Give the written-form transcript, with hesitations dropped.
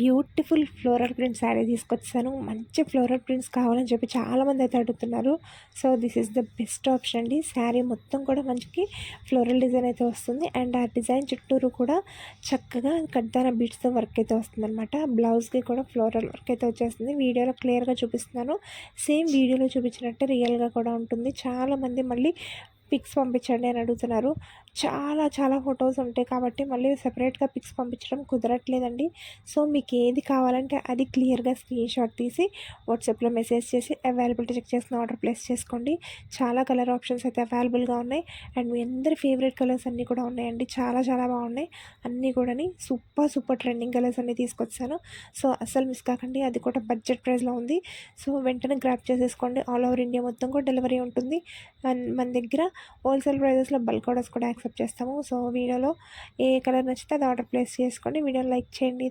Beautiful floral print sari తీసుకొచ్చాను. మంచి floral prints కావాలని చెప్పి చాలామంది అయితే అడుగుతున్నారు. So this is the best option అండి. శారీ మొత్తం కూడా మనకి ఫ్లోరల్ డిజైన్ అయితే వస్తుంది. అండ్ ఆ డిజైన్ చుట్టూరు కూడా చక్కగా కడ్దాన బీట్స్తో వర్క్ అయితే వస్తుందన్నమాట. బ్లౌజ్కి కూడా ఫ్లోరల్ వర్క్ అయితే వచ్చేస్తుంది. వీడియోలో క్లియర్గా చూపిస్తున్నాను. సేమ్ వీడియోలో చూపించినట్టే రియల్గా కూడా ఉంటుంది. చాలామంది మళ్ళీ పిక్స్ పంపించండి అని అడుగుతున్నారు. చాలా ఫొటోస్ ఉంటాయి కాబట్టి మళ్ళీ సెపరేట్గా పిక్స్ పంపించడం కుదరట్లేదండి. సో మీకు ఏది కావాలంటే అది క్లియర్గా స్క్రీన్‌షాట్ తీసి వాట్సాప్లో మెసేజ్ చేసి అవైలబిలిటీ చెక్ చేసుకొని ఆర్డర్ ప్లేస్ చేసుకోండి. చాలా కలర్ ఆప్షన్స్ అయితే అవైలబుల్గా ఉన్నాయి. అండ్ మీ అందరి ఫేవరెట్ కలర్స్ అన్నీ కూడా ఉన్నాయండి. చాలా బాగున్నాయి అన్నీ కూడాని. సూపర్ ట్రెండింగ్ కలర్స్ అన్నీ తీసుకొచ్చాను. సో అస్సలు మిస్ కాకండి. అది కూడా బడ్జెట్ ప్రైస్లో ఉంది. సో వెంటనే గ్రాబ్ చేసేసుకోండి. ఆల్ ఓవర్ ఇండియా మొత్తం కూడా డెలివరీ ఉంటుంది. అండ్ మన దగ్గర హోల్సేల్ ప్రైజెస్లో బల్క్ ఆర్డర్స్ కూడా యాక్సెప్ట్ చేస్తాము. సో వీడియోలో ఏ కలర్ నచ్చితే అది ఆర్డర్ ప్లేస్ చేసుకోండి. వీడియోని లైక్ చేయండి.